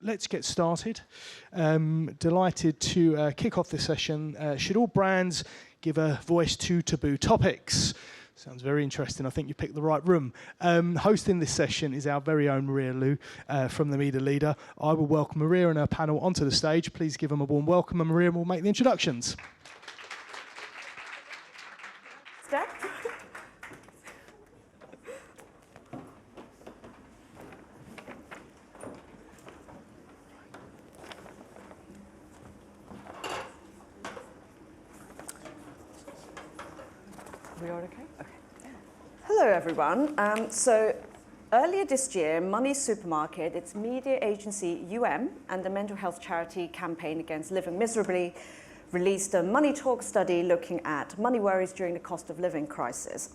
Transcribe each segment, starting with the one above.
let's get started. Delighted to kick off this session. Should all brands give a voice to taboo topics? Sounds very interesting. I think you picked the right room. Hosting this session is our very own Maria Liu from the Media Leader. I will welcome Maria and her panel onto the stage. Please give them a warm welcome, and Maria will make the introductions. Step. We all okay? Okay. Hello, everyone. So earlier this year, Moneysupermarket, its media agency and the mental health charity Campaign Against Living Miserably released a Money Talk study looking at money worries during the cost of living crisis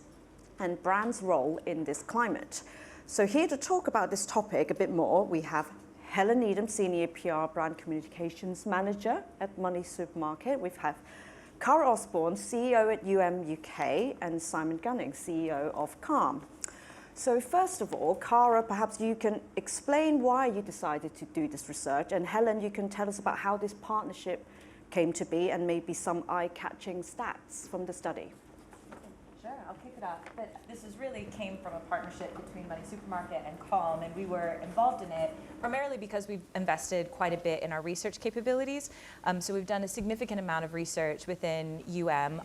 and brands' role in this climate. So here to talk about this topic a bit more, we have Helen Needham, Senior PR Brand Communications Manager at Moneysupermarket. We have Cara Osborne, CEO at UK, and Simon Gunning, CEO of Calm. So first of all, Cara, perhaps you can explain why you decided to do this research, and Helen, you can tell us about how this partnership came to be and maybe some eye-catching stats from the study. Sure, I'll kick it off. But this really came from a partnership between Moneysupermarket and Calm, and we were involved in it primarily because we've invested quite a bit in our research capabilities. So we've done a significant amount of research within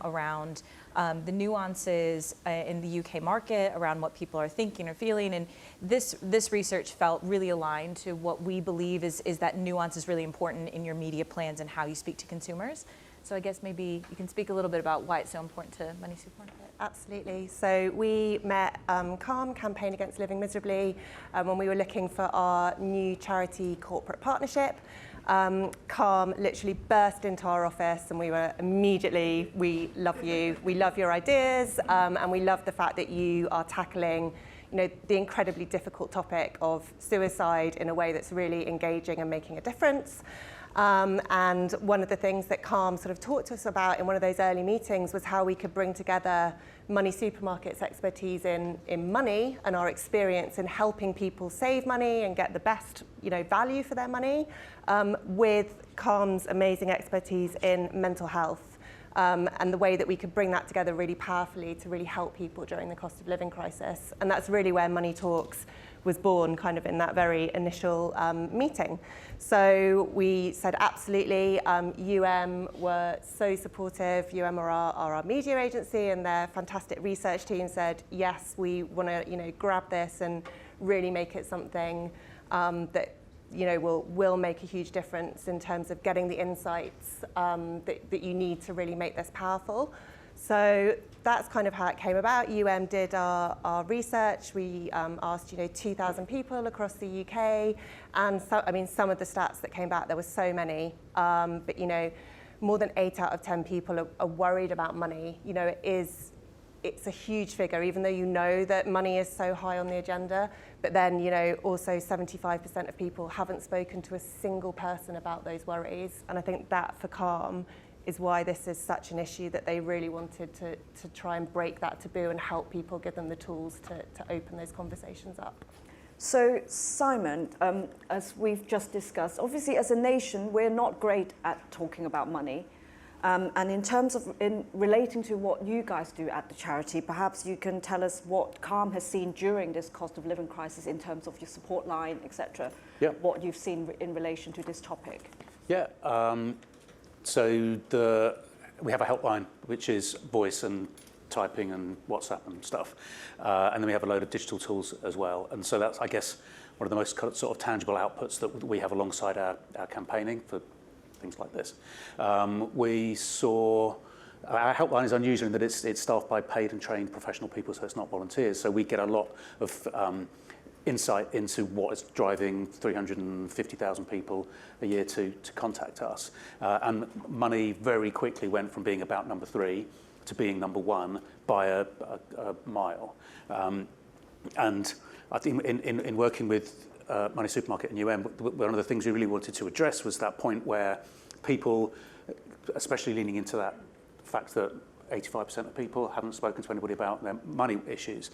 around the nuances in the UK market, around what people are thinking or feeling, and this research felt really aligned to what we believe is that nuance is really important in your media plans and how you speak to consumers. So I guess maybe you can speak a little bit about why it's so important to Moneysupermarket. Absolutely. So we met Calm, Campaign Against Living Miserably, when we were looking for our new charity corporate partnership. Calm literally burst into our office and we were immediately, we love you, we love your ideas, and we love the fact that you are tackling the incredibly difficult topic of suicide in a way that's really engaging and making a difference. And one of the things that Calm sort of talked to us about in one of those early meetings was how we could bring together Moneysupermarket's expertise in money and our experience in helping people save money and get the best value for their money, with Calm's amazing expertise in mental health, and the way that we could bring that together really powerfully to really help people during the cost of living crisis. And that's really where Money Talks was born, kind of in that very initial meeting. So we said absolutely. were so supportive. are our media agency, and their fantastic research team said, yes, we want to grab this and really make it something that will make a huge difference in terms of getting the insights that you need to really make this powerful. So that's kind of how it came about. did our research. We asked 2,000 people across the UK, and so, some of the stats that came back, there were so many, but more than 8 out of 10 people are worried about money. It's a huge figure, even though that money is so high on the agenda, but then also 75% of people haven't spoken to a single person about those worries. And I think that for Calm is why this is such an issue, that they really wanted to try and break that taboo and help people, give them the tools to open those conversations up. So Simon, as we've just discussed, obviously as a nation, we're not great at talking about money. And in relating to what you guys do at the charity, perhaps you can tell us what Calm has seen during this cost of living crisis in terms of your support line, etc. Yeah. What you've seen in relation to this topic. Yeah. So we have a helpline, which is voice and typing and WhatsApp and stuff. And then we have a load of digital tools as well. And so that's, I guess, one of the most sort of tangible outputs that we have alongside our campaigning for things like this. We saw our helpline is unusual in that it's staffed by paid and trained professional people, so it's not volunteers. So we get a lot of insight into what is driving 350,000 people a year to contact us. And money very quickly went from being about number 3 to being number 1 by a mile. And I think in working with Moneysupermarket and one of the things we really wanted to address was that point where people, especially leaning into that fact that 85% of people haven't spoken to anybody about their money issues.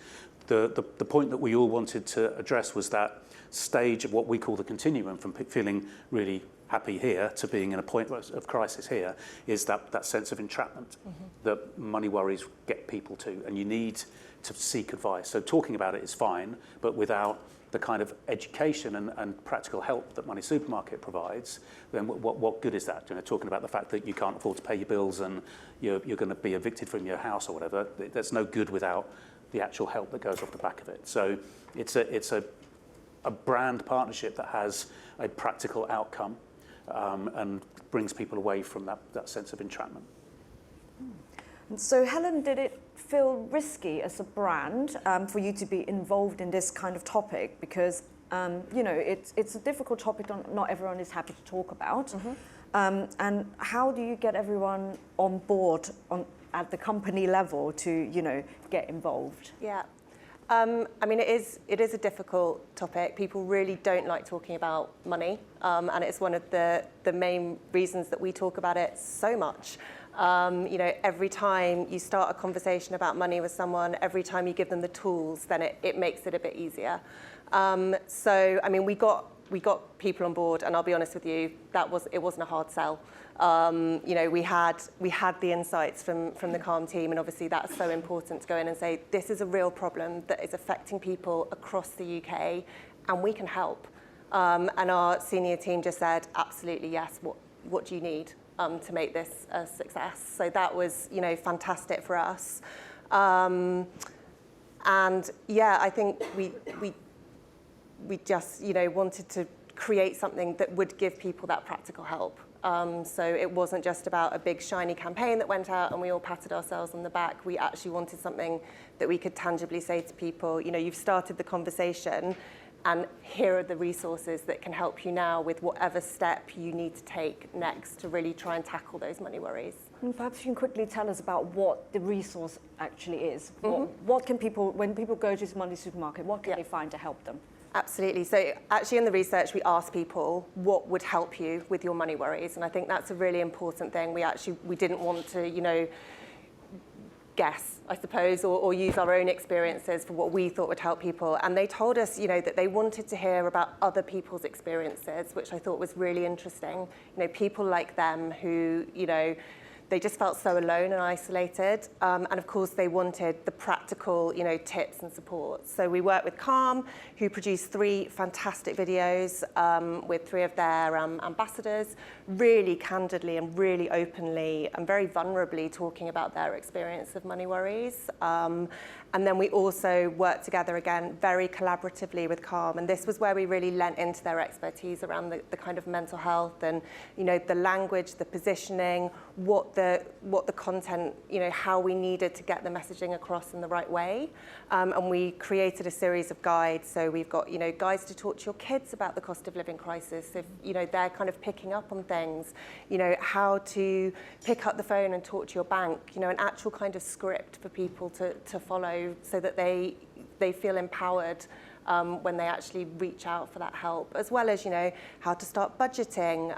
The point that we all wanted to address was that stage of what we call the continuum from feeling really happy here to being in a point of crisis here, is that sense of entrapment that money worries get people to, and you need to seek advice. So talking about it is fine, but without the kind of education and practical help that Moneysupermarket provides, then what good is that? You know, talking about the fact that you can't afford to pay your bills and you're going to be evicted from your house or whatever, that's no good without the actual help that goes off the back of it. So it's a brand partnership that has a practical outcome and brings people away from that sense of entrapment. And so Helen, did it feel risky as a brand for you to be involved in this kind of topic? Because you know, it's a difficult topic not everyone is happy to talk about. And how do you get everyone on board at the company level to, you know, get involved? Yeah. I mean, it is a difficult topic. People really don't like talking about money, and it's one of the main reasons that we talk about it so much. You know, every time you start a conversation about money with someone, every time you give them the tools, then it makes it a bit easier. So, I mean, we got people on board, and I'll be honest with you, it wasn't a hard sell. You know, we had the insights from the Calm team, and obviously that's so important to go in and say, this is a real problem that is affecting people across the UK, and we can help. And our senior team just said, absolutely yes, what do you need to make this a success? So that was, you know, fantastic for us. And yeah, I think we just, you know, wanted to create something that would give people that practical help. So it wasn't just about a big shiny campaign that went out and we all patted ourselves on the back. We actually wanted something that we could tangibly say to people, you know, you've started the conversation, and here are the resources that can help you now with whatever step you need to take next to really try and tackle those money worries. And perhaps you can quickly tell us about what the resource actually is. What can people, when people go to Moneysupermarket, what can they find to help them? Absolutely. So actually in the research, we asked people what would help you with your money worries. And I think that's a really important thing. We didn't want to, you know, guess, I suppose, or use our own experiences for what we thought would help people. And they told us, you know, that they wanted to hear about other people's experiences, which I thought was really interesting. You know, people like them who, you know, they just felt so alone and isolated. And of course, they wanted the practical, you know, tips and support. So we worked with Calm, who produced 3 fantastic videos with 3 of their ambassadors, really candidly and really openly and very vulnerably talking about their experience of money worries. And then we also worked together again very collaboratively with Calm, and this was where we really lent into their expertise around the kind of mental health and, you know, the language, the positioning, what the content, you know, how we needed to get the messaging across in the right way. And we created a series of guides. So we've got, you know, guides to talk to your kids about the cost of living crisis if, you know, they're kind of picking up on things, you know, how to pick up the phone and talk to your bank, you know, an actual kind of script for people to follow so that they feel empowered when they actually reach out for that help, as well as, you know, how to start budgeting,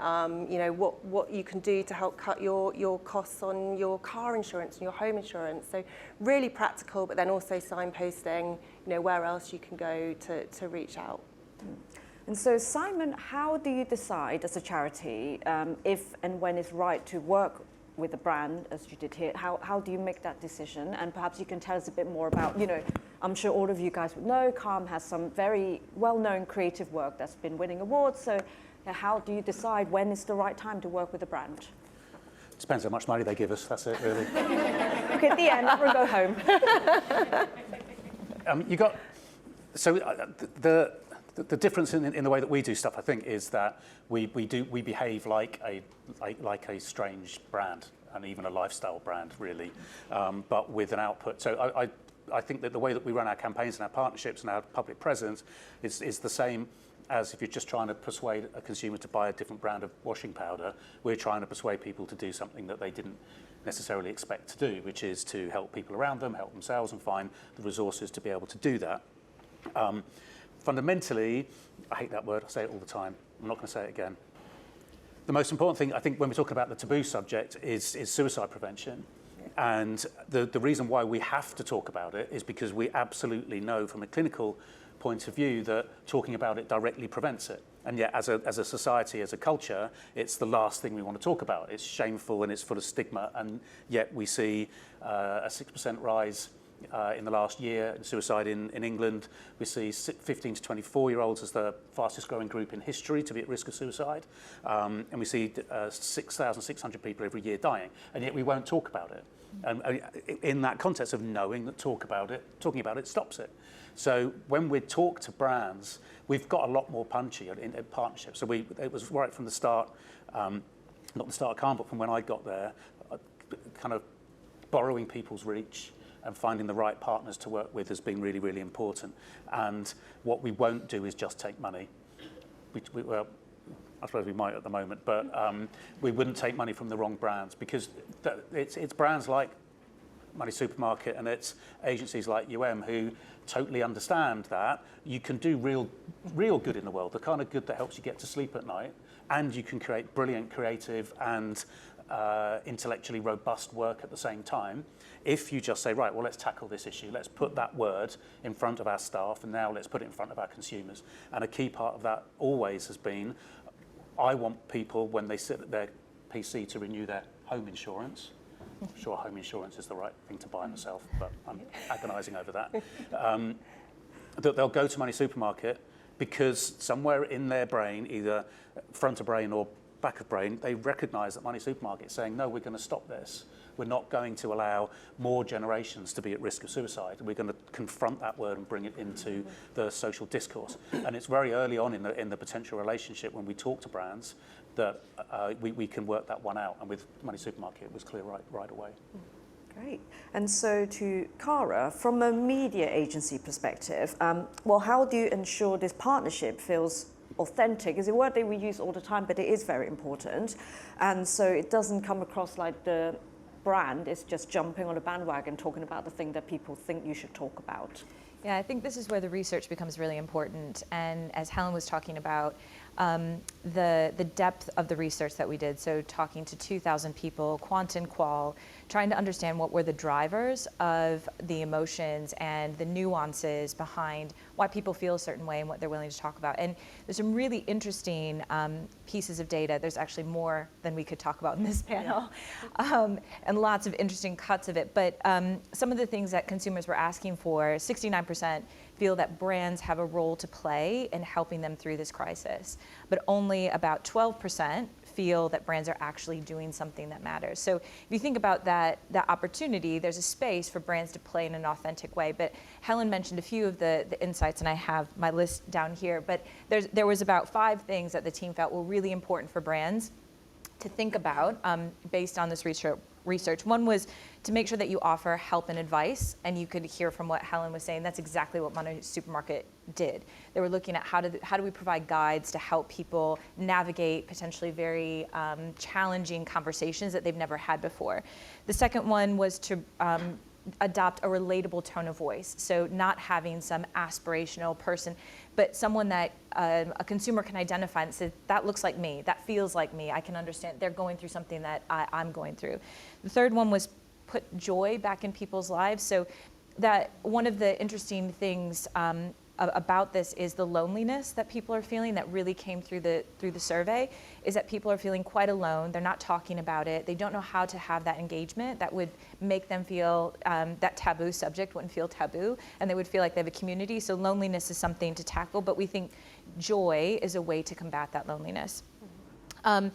you know, what you can do to help cut your costs on your car insurance and your home insurance. So really practical, but then also signposting, you know, where else you can go to reach out. And so, Simon, how do you decide as a charity if and when it's right to work with a brand, as you did here? How do you make that decision? And perhaps you can tell us a bit more about, you know, I'm sure all of you guys would know, Calm has some very well-known creative work that's been winning awards. So how do you decide when is the right time to work with a brand? Depends how much money they give us, that's it really. Okay, at the end, we'll go home. The difference in the way that we do stuff, I think, is that we behave like a strange brand and even a lifestyle brand, really, but with an output. So I think that the way that we run our campaigns and our partnerships and our public presence is the same as if you're just trying to persuade a consumer to buy a different brand of washing powder. We're trying to persuade people to do something that they didn't necessarily expect to do, which is to help people around them, help themselves, and find the resources to be able to do that. Fundamentally, I hate that word, I say it all the time, I'm not going to say it again. The most important thing, I think, when we're talking about the taboo subject is suicide prevention. And the reason why we have to talk about it is because we absolutely know from a clinical point of view that talking about it directly prevents it. And yet, as a society, as a culture, it's the last thing we want to talk about. It's shameful and it's full of stigma, and yet we see a 6% rise in the last year in suicide in England. We see 15 to 24-year-olds as the fastest growing group in history to be at risk of suicide. And we see 6,600 people every year dying, and yet we won't talk about it. And in that context of knowing that talking about it stops it. So when we talk to brands, we've got a lot more punchy in partnerships. So it was right from the start, not the start of Calm, but from when I got there, kind of borrowing people's reach and finding the right partners to work with has been really, really important. And what we won't do is just take money. Well, I suppose we might at the moment, but we wouldn't take money from the wrong brands, because it's brands like Moneysupermarket and it's agencies like who totally understand that you can do real good in the world, the kind of good that helps you get to sleep at night, and you can create brilliant, creative and intellectually robust work at the same time. If you just say, right, well, let's tackle this issue, let's put that word in front of our staff, and now let's put it in front of our consumers. And a key part of that always has been, I want people, when they sit at their PC to renew their home insurance, I'm sure home insurance is the right thing to buy myself, but I'm agonising over that, that they'll go to Moneysupermarket because somewhere in their brain, either front of brain or back of brain, they recognise that Moneysupermarket is saying, no, we're going to stop this. We're not going to allow more generations to be at risk of suicide. We're going to confront that word and bring it into the social discourse. And it's very early on in the potential relationship when we talk to brands that we can work that one out. And with Moneysupermarket, it was clear right away. Great. And so to Cara, from a media agency perspective, well, how do you ensure this partnership feels authentic? Is a word that we use all the time, but it is very important. And so it doesn't come across like the brand is just jumping on a bandwagon talking about the thing that people think you should talk about. Yeah, I think this is where the research becomes really important. And as Helen was talking about, the depth of the research that we did, so talking to 2,000 people, quant and qual, trying to understand what were the drivers of the emotions and the nuances behind why people feel a certain way and what they're willing to talk about. And there's some really interesting pieces of data. There's actually more than we could talk about in this panel, and lots of interesting cuts of it. But some of the things that consumers were asking for, 69% feel that brands have a role to play in helping them through this crisis, but only about 12% feel that brands are actually doing something that matters. So if you think about that opportunity, there's a space for brands to play in an authentic way. But Helen mentioned a few of the insights, and I have my list down here, but there was about 5 things that the team felt were really important for brands to think about based on this research. One was to make sure that you offer help and advice, and you could hear from what Helen was saying, that's exactly what Moneysupermarket did. They were looking at how do we provide guides to help people navigate potentially very challenging conversations that they've never had before. The second one was to adopt a relatable tone of voice. So not having some aspirational person, but someone that a consumer can identify and say, that looks like me, that feels like me, I can understand, they're going through something that I'm going through. The third one was put joy back in people's lives. So that one of the interesting things about this is the loneliness that people are feeling that really came through the survey, is that people are feeling quite alone. They're not talking about it. They don't know how to have that engagement that would make them feel that taboo subject wouldn't feel taboo, and they would feel like they have a community. So loneliness is something to tackle, but we think joy is a way to combat that loneliness. And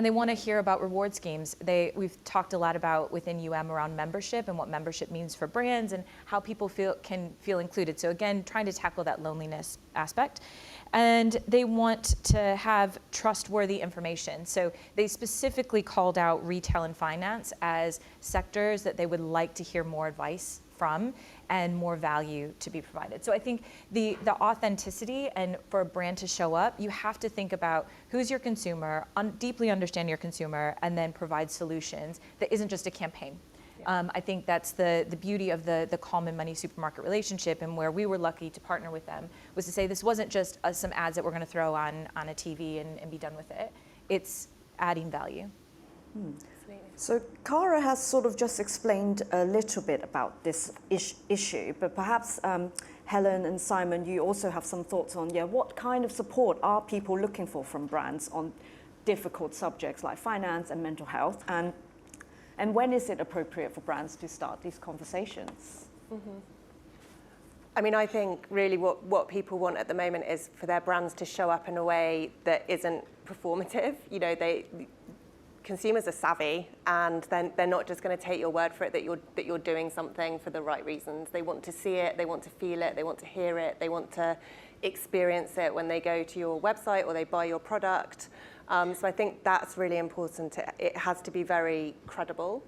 they want to hear about reward schemes. We've talked a lot about within around membership and what membership means for brands and how people can feel included. So again, trying to tackle that loneliness aspect. And they want to have trustworthy information. So they specifically called out retail and finance as sectors that they would like to hear more advice from and more value to be provided. So I think the authenticity, and for a brand to show up, you have to think about who's your consumer, deeply understand your consumer, and then provide solutions that isn't just a campaign. Yeah. I think that's the beauty of the Calm and Moneysupermarket relationship, and where we were lucky to partner with them, was to say this wasn't just some ads that we're going to throw on a TV and be done with it. It's adding value. Absolutely. So Cara has sort of just explained a little bit about this issue, but perhaps Helen and Simon, you also have some thoughts on, what kind of support are people looking for from brands on difficult subjects like finance and mental health, and when is it appropriate for brands to start these conversations? Mm-hmm. I mean, I think really what people want at the moment is for their brands to show up in a way that isn't performative. You know, consumers are savvy, and then they're not just going to take your word for it that you're doing something for the right reasons. They want to see it, they want to feel it, they want to hear it, they want to experience it when they go to your website or they buy your product. So I think that's really important. It has to be very credible.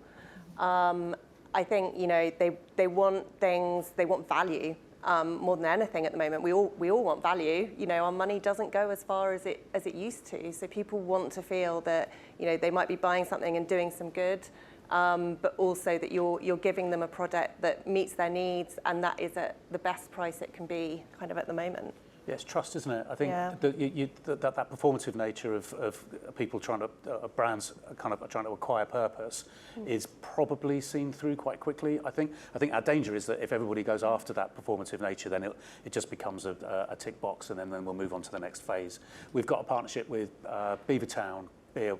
I think, you know, they want things, they want value. More than anything at the moment, we all want value. You know, our money doesn't go as far as it used to. So people want to feel that, you know, they might be buying something and doing some good, but also that you're giving them a product that meets their needs, and that is at the best price it can be, kind of at the moment. Yeah, it's trust, isn't it? I think that performative nature of people trying to, brands kind of trying to acquire purpose is probably seen through quite quickly. I think our danger is that if everybody goes after that performative nature, then it just becomes a tick box, and then we'll move on to the next phase. We've got a partnership with Beavertown beer.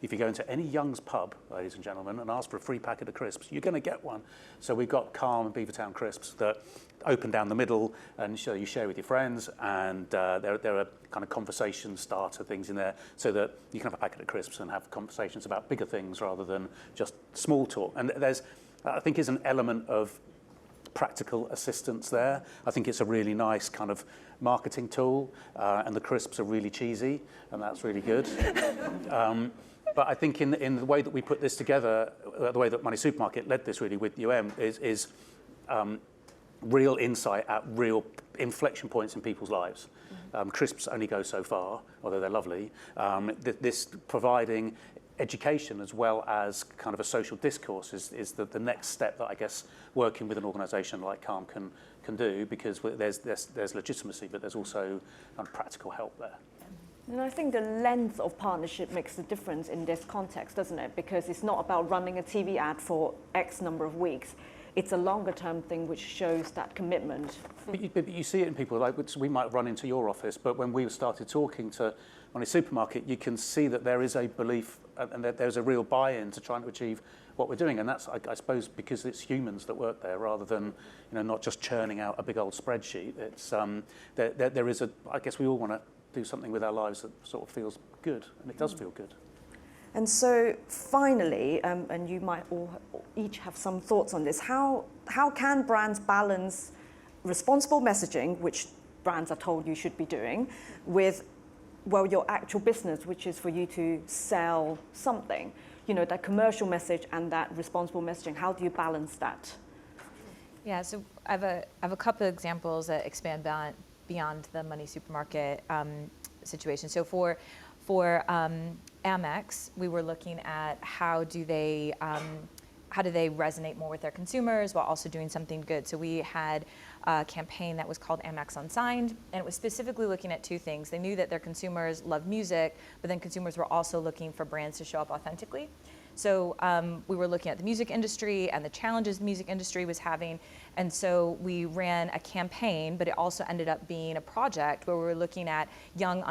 If you go into any Young's pub, ladies and gentlemen, and ask for a free packet of crisps, you're going to get one. So we've got Calm and Beavertown crisps that open down the middle, and so you share with your friends, and there are kind of conversation starter things in there, so that you can have a packet of crisps and have conversations about bigger things rather than just small talk. And there's, I think, is an element of practical assistance there. I think it's a really nice kind of marketing tool, and the crisps are really cheesy, and that's really good. But I think in the way that we put this together, the way that Moneysupermarket led this really with is real insight at real inflection points in people's lives. Crisps only go so far, although they're lovely. This providing education as well as kind of a social discourse is the next step that I guess working with an organisation like Calm can do, because there's legitimacy, but there's also kind of practical help there. And I think the length of partnership makes a difference in this context, doesn't it? Because it's not about running a TV ad for X number of weeks. It's a longer term thing which shows that commitment. But you see it in people, like we might run into your office, but when we started talking to Moneysupermarket, you can see that there is a belief and that there's a real buy-in to trying to achieve what we're doing. And that's, I suppose, because it's humans that work there rather than, not just churning out a big old spreadsheet. It's there is I guess we all want to do something with our lives that sort of feels good, and it does feel good. And so finally, and you might all each have some thoughts on this, how can brands balance responsible messaging, which brands are told you should be doing, with, your actual business, which is for you to sell something, that commercial message and that responsible messaging, how do you balance that? Yeah, so I have a couple of examples that expand beyond the Moneysupermarket situation. So for Amex, we were looking at how do they resonate more with their consumers while also doing something good. So we had a campaign that was called Amex Unsigned, and it was specifically looking at two things. They knew that their consumers love music, but then consumers were also looking for brands to show up authentically. So we were looking at the music industry and the challenges the music industry was having. And so we ran a campaign, but it also ended up being a project where we were looking at young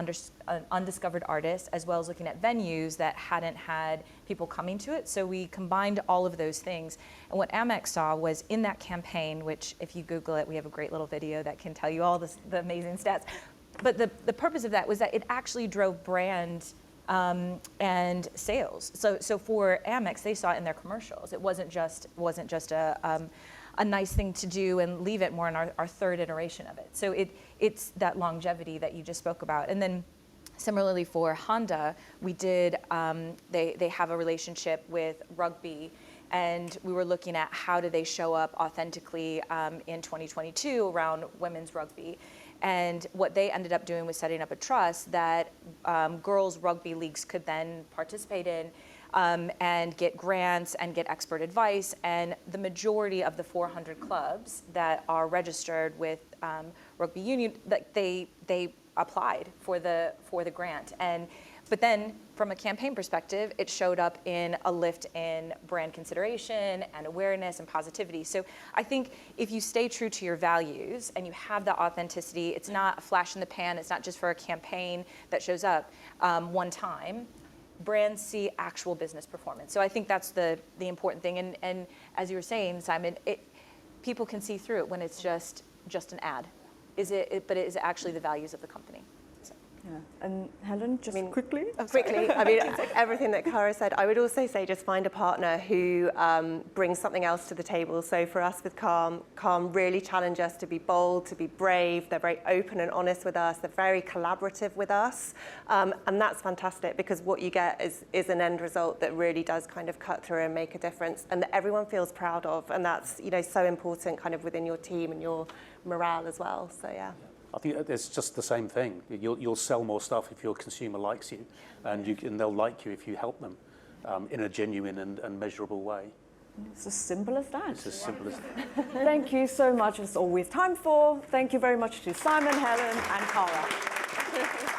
undiscovered artists, as well as looking at venues that hadn't had people coming to it. So we combined all of those things. And what Amex saw was in that campaign, which if you Google it, we have a great little video that can tell you all the amazing stats. But the purpose of that was that it actually drove brand and sales. So for Amex, they saw it in their commercials. It wasn't just a nice thing to do and leave it, more in our third iteration of it. So it's that longevity that you just spoke about. And then similarly for Honda, we did, they have a relationship with rugby, and we were looking at how do they show up authentically in 2022 around women's rugby. And what they ended up doing was setting up a trust that girls' rugby leagues could then participate in and get grants and get expert advice. And the majority of the 400 clubs that are registered with rugby union, they applied for the grant. And But then, from a campaign perspective, it showed up in a lift in brand consideration and awareness and positivity. So I think if you stay true to your values and you have that authenticity, it's not a flash in the pan, it's not just for a campaign that shows up one time. Brands see actual business performance. So I think that's the important thing. And as you were saying, Simon, people can see through it when it's just an ad. But it is actually the values of the company. Yeah. And Helen, just quickly? Quickly, everything that Cara said, I would also say just find a partner who brings something else to the table. So for us with Calm really challenge us to be bold, to be brave. They're very open and honest with us. They're very collaborative with us. And that's fantastic because what you get is an end result that really does kind of cut through and make a difference and that everyone feels proud of. And that's, so important kind of within your team and your morale as well. So, yeah. I think it's just the same thing. You'll sell more stuff if your consumer likes you, and they'll like you if you help them in a genuine and measurable way. It's as simple as that. It's as simple as that. Thank you so much. That's all we have time for. Thank you very much to Simon, Helen, and Cara.